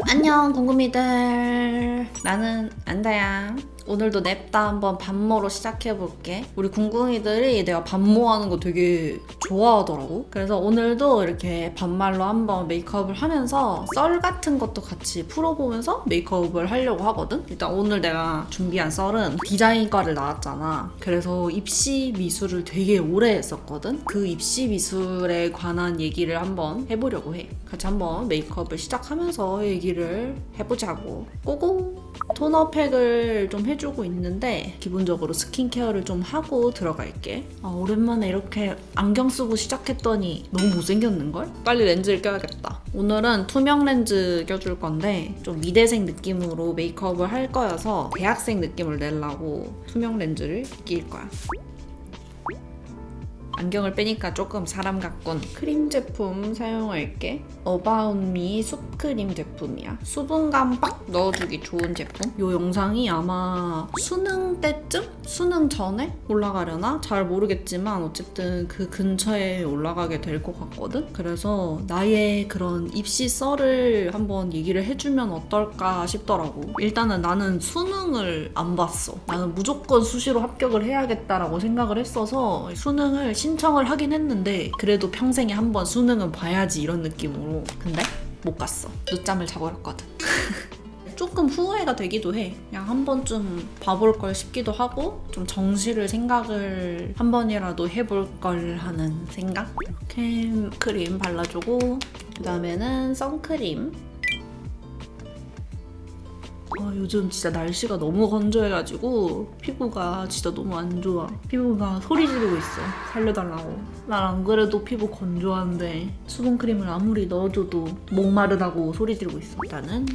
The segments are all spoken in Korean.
안녕 궁금이들, 나는 안다야. 오늘도 냅다 한번 반모로 시작해볼게. 우리 궁금이들이 내가 반모 하는 거 되게 좋아하더라고. 그래서 오늘도 이렇게 반말로 한번 메이크업을 하면서 썰 같은 것도 같이 풀어보면서 메이크업을 하려고 하거든. 일단 오늘 내가 준비한 썰은 디자인과를 나왔잖아. 그래서 입시 미술을 되게 오래 했었거든. 그 입시 미술에 관한 얘기를 한번 해보려고 해. 같이 한번 메이크업을 시작하면서 얘기를 해보자고. 고고! 토너 팩을 좀 해주고 있는데 기본적으로 스킨케어를 좀 하고 들어갈게. 오랜만에 이렇게 안경 쓰고 시작했더니 너무 못생겼는걸? 빨리 렌즈를 껴야겠다. 오늘은 투명 렌즈 껴줄 건데 좀 미대생 느낌으로 메이크업을 할 거여서 대학생 느낌을 내려고 투명 렌즈를 낄 거야. 안경을 빼니까 조금 사람 같군. 크림 제품 사용할게. 어바웃미 숲크림 제품이야. 수분감 빡 넣어주기 좋은 제품. 이 영상이 아마 수능 때쯤? 수능 전에 올라가려나? 잘 모르겠지만 어쨌든 그 근처에 올라가게 될 것 같거든? 그래서 나의 그런 입시 썰을 한번 얘기를 해주면 어떨까 싶더라고. 일단은 나는 수능을 안 봤어. 나는 무조건 수시로 합격을 해야겠다라고 생각을 했어서 수능을 신청을 하긴 했는데 그래도 평생에 한 번 수능은 봐야지 이런 느낌으로. 근데 못 갔어. 늦잠을 자버렸거든. 조금 후회가 되기도 해. 그냥 한 번쯤 봐볼 걸 싶기도 하고 좀 정시를 생각을 한 번이라도 해볼 걸 하는 생각? 이렇게 크림 발라주고 그 다음에는 선크림. 요즘 진짜 날씨가 너무 건조해가지고 피부가 진짜 너무 안 좋아. 피부가 소리 지르고 있어. 살려달라고. 난 안 그래도 피부 건조한데 수분크림을 아무리 넣어줘도 목마르다고 소리 지르고 있어. 일단은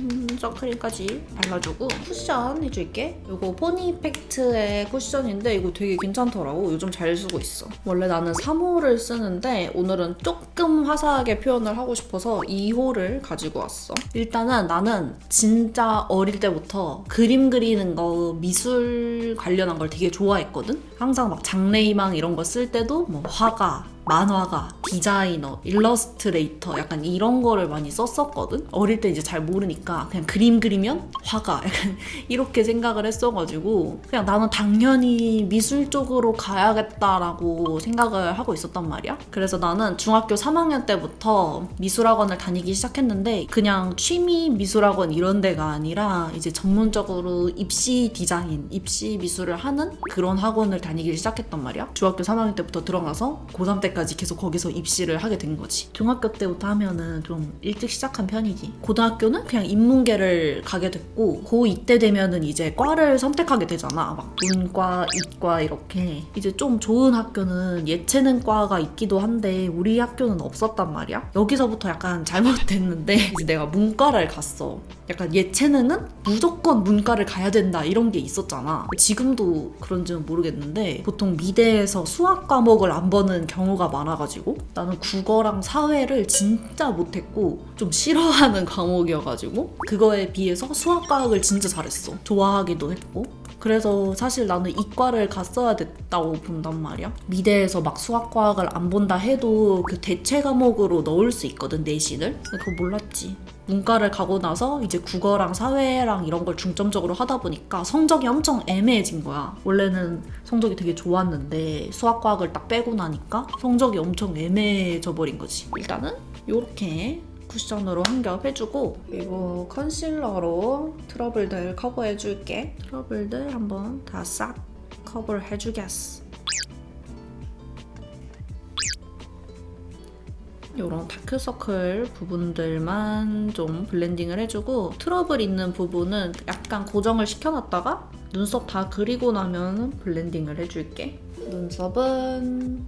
선크림까지 발라주고 쿠션 해줄게. 이거 포니팩트의 쿠션인데 이거 되게 괜찮더라고. 요즘 잘 쓰고 있어. 원래 나는 3호를 쓰는데 오늘은 조금 화사하게 표현을 하고 싶어서 2호를 가지고 왔어. 일단은 나는 진짜 어릴 때부터 그림 그리는 거, 미술 관련한 걸 되게 좋아했거든? 항상 막 장래희망 이런 거 쓸 때도 뭐 화가, 만화가, 디자이너, 일러스트레이터 약간 이런 거를 많이 썼었거든? 어릴 때 이제 잘 모르니까 그냥 그림 그리면 화가 약간 이렇게 생각을 했어가지고 그냥 나는 당연히 미술 쪽으로 가야겠다라고 생각을 하고 있었단 말이야. 그래서 나는 중학교 3학년 때부터 미술학원을 다니기 시작했는데 그냥 취미 미술학원 이런 데가 아니라 이제 전문적으로 입시 디자인, 입시 미술을 하는 그런 학원을 다니기 시작했단 말이야. 중학교 3학년 때부터 들어가서 고3 때까지 계속 거기서 입시를 하게 된 거지. 중학교 때부터 하면은 좀 일찍 시작한 편이지. 고등학교는 그냥 인문계를 가게 됐고 고2 때 되면은 이제 과를 선택하게 되잖아. 막 문과, 이과 이렇게. 이제 좀 좋은 학교는 예체능과가 있기도 한데 우리 학교는 없었단 말이야. 여기서부터 약간 잘못됐는데 이제 내가 문과를 갔어. 약간 예체능은 무조건 문과를 가야 된다 이런 게 있었잖아. 지금도 그런지는 모르겠는데 보통 미대에서 수학 과목을 안 보는 경우가 많아가지고 나는 국어랑 사회를 진짜 못했고 좀 싫어하는 과목이어가지고 그거에 비해서 수학과학을 진짜 잘했어. 좋아하기도 했고. 그래서 사실 나는 이과를 갔어야 됐다고 본단 말이야. 미대에서 막 수학과학을 안 본다 해도 그 대체 과목으로 넣을 수 있거든, 내신을. 그거 몰랐지. 문과를 가고 나서 이제 국어랑 사회랑 이런 걸 중점적으로 하다 보니까 성적이 엄청 애매해진 거야. 원래는 성적이 되게 좋았는데 수학과학을 딱 빼고 나니까 성적이 엄청 애매해져 버린 거지. 일단은 요렇게 쿠션으로 한 겹 해주고 그리고 컨실러로 트러블들 커버해줄게. 트러블들 한번 다 싹 커버를 해주겠어. 이런 다크서클 부분들만 좀 블렌딩을 해주고 트러블 있는 부분은 약간 고정을 시켜놨다가 눈썹 다 그리고 나면 블렌딩을 해줄게. 눈썹은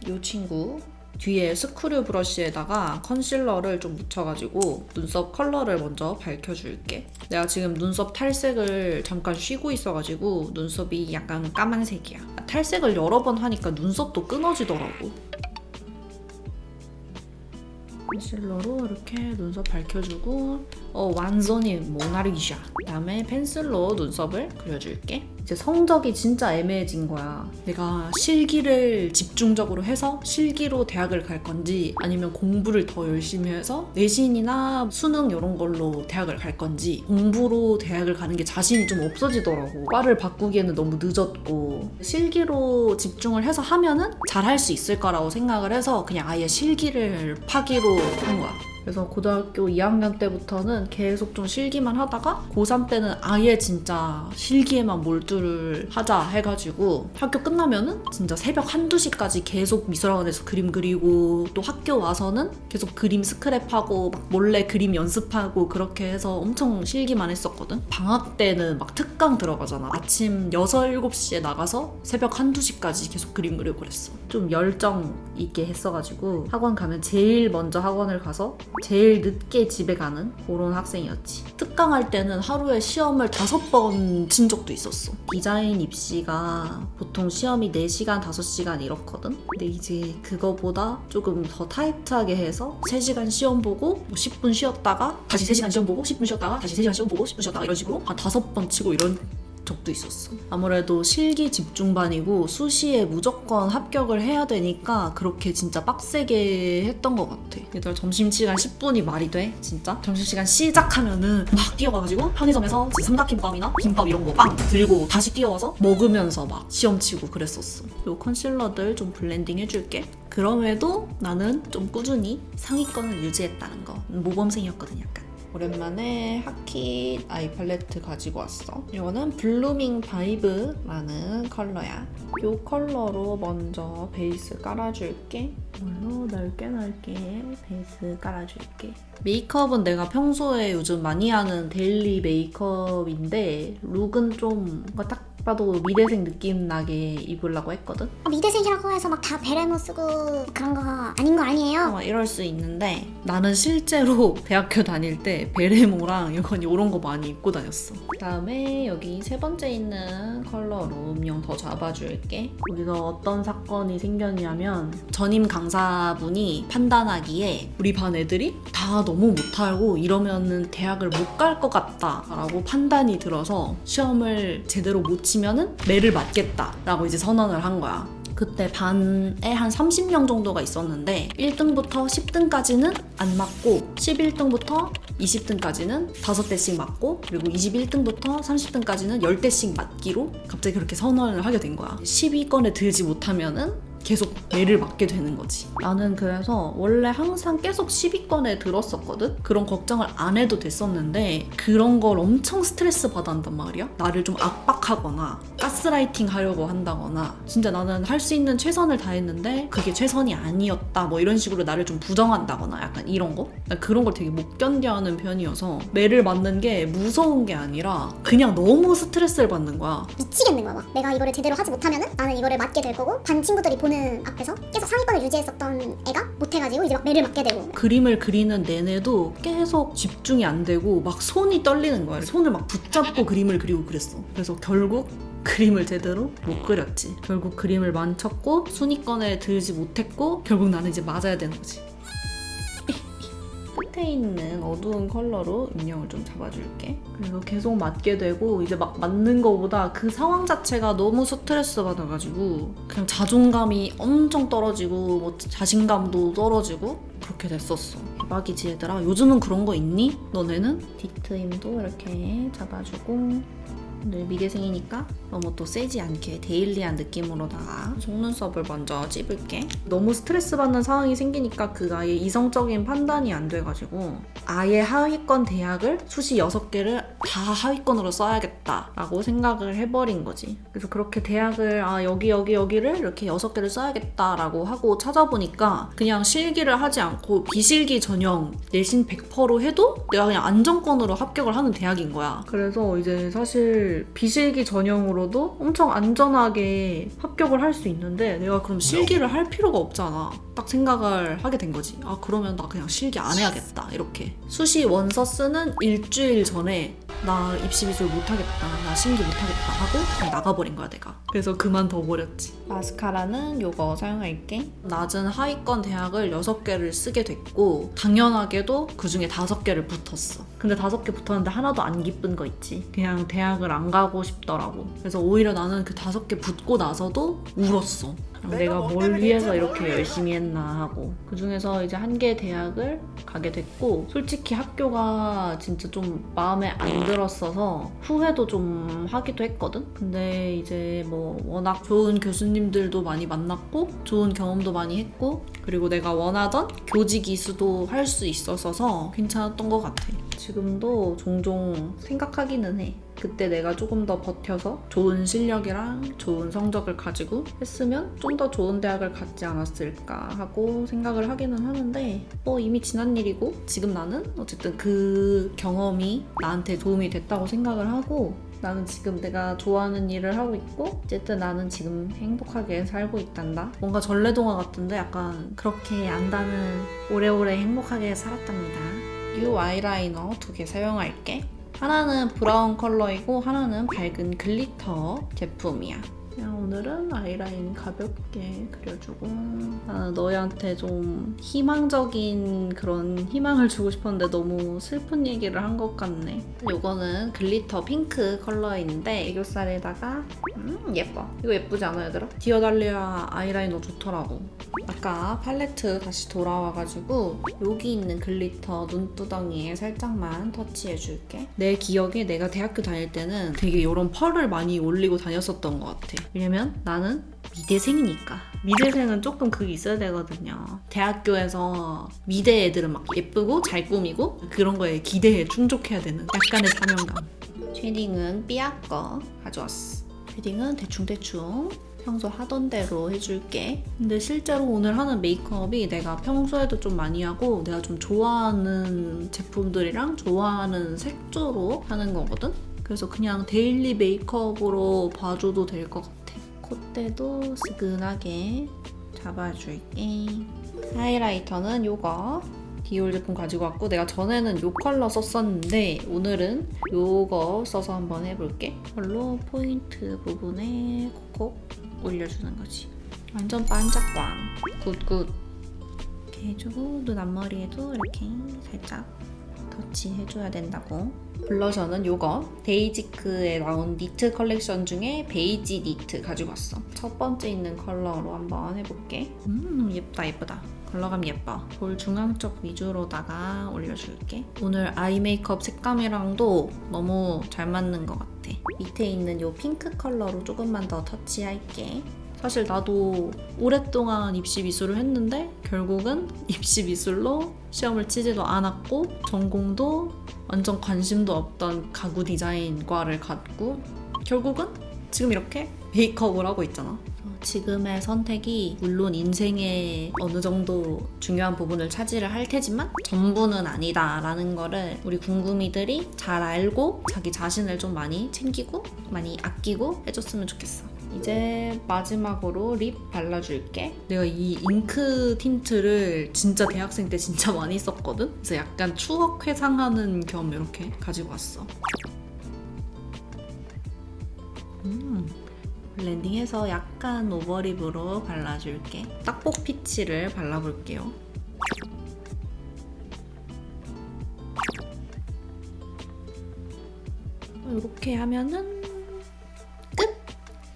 이 친구 뒤에 스크류 브러쉬에다가 컨실러를 좀 묻혀가지고 눈썹 컬러를 먼저 밝혀줄게. 내가 지금 눈썹 탈색을 잠깐 쉬고 있어가지고 눈썹이 약간 까만색이야. 탈색을 여러 번 하니까 눈썹도 끊어지더라고. 컨실러로 이렇게 눈썹 밝혀주고 완전히 모나리샤. 그다음에 펜슬로 눈썹을 그려줄게. 이제 성적이 진짜 애매해진 거야. 내가 실기를 집중적으로 해서 실기로 대학을 갈 건지 아니면 공부를 더 열심히 해서 내신이나 수능 이런 걸로 대학을 갈 건지 공부로 대학을 가는 게 자신이 좀 없어지더라고. 과를 바꾸기에는 너무 늦었고 실기로 집중을 해서 하면은 잘할 수 있을 거라고 생각을 해서 그냥 아예 실기를 파기로 한 거야. 그래서 고등학교 2학년 때부터는 계속 좀 실기만 하다가 고3 때는 아예 진짜 실기에만 몰두를 하자 해가지고 학교 끝나면은 진짜 새벽 한두 시까지 계속 미술학원에서 그림 그리고 또 학교 와서는 계속 그림 스크랩하고 막 몰래 그림 연습하고 그렇게 해서 엄청 실기만 했었거든. 방학 때는 막 특강 들어가잖아. 아침 6, 7시에 나가서 새벽 한두 시까지 계속 그림 그리고 그랬어. 좀 열정 있게 했어가지고 학원 가면 제일 먼저 학원을 가서 제일 늦게 집에 가는 그런 학생이었지. 특강할 때는 하루에 시험을 5번 친 적도 있었어. 디자인 입시가 보통 시험이 4시간, 5시간 이렇거든? 근데 이제 그거보다 조금 더 타이트하게 해서 3시간 시험 보고 뭐 10분 쉬었다가 다시 3시간 시험 보고 10분 쉬었다가 다시 3시간 시험 보고 10분 쉬었다가 이런 식으로 한 5번 치고 이런 적도 있었어. 아무래도 실기 집중반이고 수시에 무조건 합격을 해야 되니까 그렇게 진짜 빡세게 했던 것 같아. 얘들 점심시간 10분이 말이 돼? 진짜? 점심시간 시작하면은 막 뛰어가가지고 편의점에서 삼각김밥이나 김밥 이런 거 빵 들고 다시 뛰어와서 먹으면서 막 시험 치고 그랬었어. 요 컨실러들 좀 블렌딩 해줄게. 그럼에도 나는 좀 꾸준히 상위권을 유지했다는 거. 모범생이었거든 약간. 오랜만에 하키 아이 팔레트 가지고 왔어. 이거는 블루밍 바이브라는 컬러야. 이 컬러로 먼저 베이스 깔아줄게. 이걸로 넓게 베이스 깔아줄게. 메이크업은 내가 평소에 요즘 많이 하는 데일리 메이크업인데 룩은 좀 뭔가 딱 봐도 미대생 느낌 나게 입으려고 했거든? 미대생이라고 해서 막 다 베레모 쓰고 그런 거 아닌 거 아니에요? 이럴 수 있는데 나는 실제로 대학교 다닐 때 베레모랑 약간 이런 거 많이 입고 다녔어. 그 다음에 여기 세 번째 있는 컬러로 음영 더 잡아줄게. 여기서 어떤 사건이 생겼냐면 전임 강사분이 판단하기에 우리 반 애들이 다 너무 못하고 이러면은 대학을 못 갈 것 같다 라고 판단이 들어서 시험을 제대로 못 치면은 매를 맞겠다라고 이제 선언을 한 거야. 그때 반에 한 30명 정도가 있었는데 1등부터 10등까지는 안 맞고 11등부터 20등까지는 5대씩 맞고 그리고 21등부터 30등까지는 10대씩 맞기로 갑자기 그렇게 선언을 하게 된 거야. 10위권에 들지 못하면은 계속 매를 맞게 되는 거지. 나는 그래서 원래 항상 계속 10위권에 들었었거든? 그런 걱정을 안 해도 됐었는데 그런 걸 엄청 스트레스 받아 한단 말이야? 나를 좀 압박하거나 가스라이팅 하려고 한다거나 진짜 나는 할 수 있는 최선을 다했는데 그게 최선이 아니었다 뭐 이런 식으로 나를 좀 부정한다거나 약간 이런 거? 난 그런 걸 되게 못 견뎌하는 편이어서 매를 맞는 게 무서운 게 아니라 그냥 너무 스트레스를 받는 거야. 미치겠는 거야. 막 내가 이거를 제대로 하지 못하면은 나는 이거를 맞게 될 거고 반 친구들이 보는 앞에서 계속 상위권을 유지했었던 애가 못해가지고 이제 막 매를 맞게 되고. 그림을 그리는 내내도 계속 집중이 안 되고 막 손이 떨리는 거야. 손을 막 붙잡고 그림을 그리고 그랬어. 그래서 결국 그림을 제대로 못 그렸지. 결국 그림을 망쳤고 순위권에 들지 못했고 결국 나는 이제 맞아야 되는 거지. 끝에 있는 어두운 컬러로 음영을 좀 잡아줄게. 그래서 계속 맞게 되고 이제 막 맞는 거보다 그 상황 자체가 너무 스트레스 받아가지고 그냥 자존감이 엄청 떨어지고 뭐 자신감도 떨어지고 그렇게 됐었어. 대박이지 얘들아. 요즘은 그런 거 있니? 너네는? 뒷트임도 이렇게 잡아주고 오늘 미대생이니까 너무 또 세지 않게 데일리한 느낌으로다가 속눈썹을 먼저 찝을게. 너무 스트레스 받는 상황이 생기니까 그 아예 이성적인 판단이 안 돼가지고 아예 하위권 대학을 수시 6개를 다 하위권으로 써야겠다라고 생각을 해버린 거지. 그래서 그렇게 대학을 여기를 이렇게 6개를 써야겠다라고 하고 찾아보니까 그냥 실기를 하지 않고 비실기 전형 내신 100%로 해도 내가 그냥 안정권으로 합격을 하는 대학인 거야. 그래서 이제 사실 비실기 전형으로도 엄청 안전하게 합격을 할 수 있는데 내가 그럼 실기를 할 필요가 없잖아. 딱 생각을 하게 된 거지. 그러면 나 그냥 실기 안 해야겠다 이렇게. 수시 원서 쓰는 일주일 전에 나 입시 미술 못하겠다, 나 신기 못하겠다 하고 그냥 나가버린 거야 내가. 그래서 그만둬버렸지. 마스카라는 요거 사용할게. 낮은 하위권 대학을 6개를 쓰게 됐고 당연하게도 그중에 5개를 붙었어. 근데 5개 붙었는데 하나도 안 기쁜 거 있지. 그냥 대학을 안 가고 싶더라고. 그래서 오히려 나는 그 5개 붙고 나서도 울었어. 내가 뭘 위해서 이렇게 열심히 했나 하고. 그 중에서 이제 한 개의 대학을 가게 됐고, 솔직히 학교가 진짜 좀 마음에 안 들었어서 후회도 좀 하기도 했거든. 근데 이제 뭐 워낙 좋은 교수님들도 많이 만났고 좋은 경험도 많이 했고, 그리고 내가 원하던 교직 이수도 할 수 있었어서 괜찮았던 것 같아. 지금도 종종 생각하기는 해. 그때 내가 조금 더 버텨서 좋은 실력이랑 좋은 성적을 가지고 했으면 좀 더 좋은 대학을 갔지 않았을까 하고 생각을 하기는 하는데, 이미 지난 일이고 지금 나는 어쨌든 그 경험이 나한테 도움이 됐다고 생각을 하고, 나는 지금 내가 좋아하는 일을 하고 있고 어쨌든 나는 지금 행복하게 살고 있단다. 뭔가 전래동화 같은데 약간 그렇게 안다는 오래오래 행복하게 살았답니다. 이 아이라이너 2개 사용할게. 하나는 브라운 컬러이고 하나는 밝은 글리터 제품이야. 그냥 오늘은 아이라인 가볍게 그려주고, 나는 너희한테 좀 희망적인 그런 희망을 주고 싶었는데 너무 슬픈 얘기를 한 것 같네. 요거는 글리터 핑크 컬러인데 애교살에다가 예뻐. 이거 예쁘지 않아 얘들아? 디어달리아 아이라이너 좋더라고. 아까 팔레트 다시 돌아와가지고 여기 있는 글리터 눈두덩이에 살짝만 터치해줄게. 내 기억에 내가 대학교 다닐 때는 되게 이런 펄을 많이 올리고 다녔었던 것 같아. 왜냐면 나는 미대생이니까. 미대생은 조금 그게 있어야 되거든요. 대학교에서 미대 애들은 막 예쁘고 잘 꾸미고 그런 거에 기대에 충족해야 되는 약간의 사명감. 쉐딩은 삐아 거 가져왔어. 쉐딩은 대충대충 평소 하던 대로 해줄게. 근데 실제로 오늘 하는 메이크업이 내가 평소에도 좀 많이 하고 내가 좀 좋아하는 제품들이랑 좋아하는 색조로 하는 거거든? 그래서 그냥 데일리 메이크업으로 봐줘도 될 것 같아. 콧대도 스근하게 잡아줄게. 하이라이터는 요거 디올 제품 가지고 왔고, 내가 전에는 요 컬러 썼었는데 오늘은 요거 써서 한번 해볼게. 이걸로 포인트 부분에 콕콕 올려주는 거지. 완전 반짝광. 굿굿. 이렇게 해주고 눈 앞머리에도 이렇게 살짝 터치해줘야 된다고. 블러셔는 요거 데이지크에 나온 니트 컬렉션 중에 베이지 니트 가지고 왔어. 첫 번째 있는 컬러로 한번 해볼게. 예쁘다 예쁘다. 컬러감 예뻐. 볼 중앙 쪽 위주로다가 올려줄게. 오늘 아이 메이크업 색감이랑도 너무 잘 맞는 것 같아. 밑에 있는 요 핑크 컬러로 조금만 더 터치할게. 사실 나도 오랫동안 입시 미술을 했는데 결국은 입시 미술로 시험을 치지도 않았고 전공도 완전 관심도 없던 가구 디자인과를 갔고 결국은 지금 이렇게 메이크업을 하고 있잖아. 지금의 선택이 물론 인생의 어느 정도 중요한 부분을 차지를 할 테지만 전부는 아니다라는 거를 우리 궁금이들이 잘 알고 자기 자신을 좀 많이 챙기고 많이 아끼고 해줬으면 좋겠어. 이제 마지막으로 립 발라줄게. 내가 이 잉크 틴트를 진짜 대학생 때 진짜 많이 썼거든? 그래서 약간 추억 회상하는 겸 이렇게 가지고 왔어. 블렌딩해서 약간 오버립으로 발라줄게. 딱복 피치를 발라볼게요. 이렇게 하면은 끝!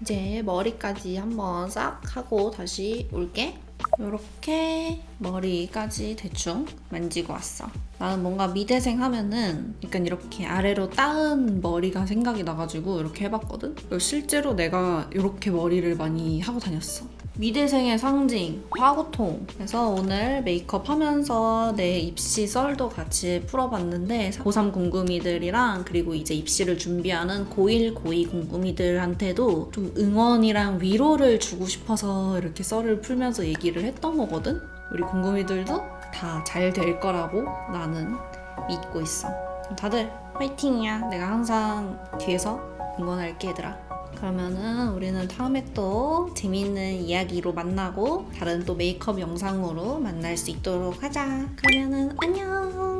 이제 머리까지 한번 싹 하고 다시 올게. 이렇게 머리까지 대충 만지고 왔어. 나는 뭔가 미대생 하면은 약간 이렇게 아래로 따은 머리가 생각이 나가지고 이렇게 해봤거든? 실제로 내가 이렇게 머리를 많이 하고 다녔어. 미대생의 상징, 화구통. 그래서 오늘 메이크업 하면서 내 입시 썰도 같이 풀어봤는데 고3 궁금이들이랑 그리고 이제 입시를 준비하는 고1, 고2 궁금이들한테도 좀 응원이랑 위로를 주고 싶어서 이렇게 썰을 풀면서 얘기를 했던 거거든? 우리 궁금이들도 다 잘 될 거라고 나는 믿고 있어. 다들 화이팅이야. 내가 항상 뒤에서 응원할게 얘들아. 그러면은 우리는 다음에 또 재미있는 이야기로 만나고 다른 또 메이크업 영상으로 만날 수 있도록 하자. 그러면은 안녕.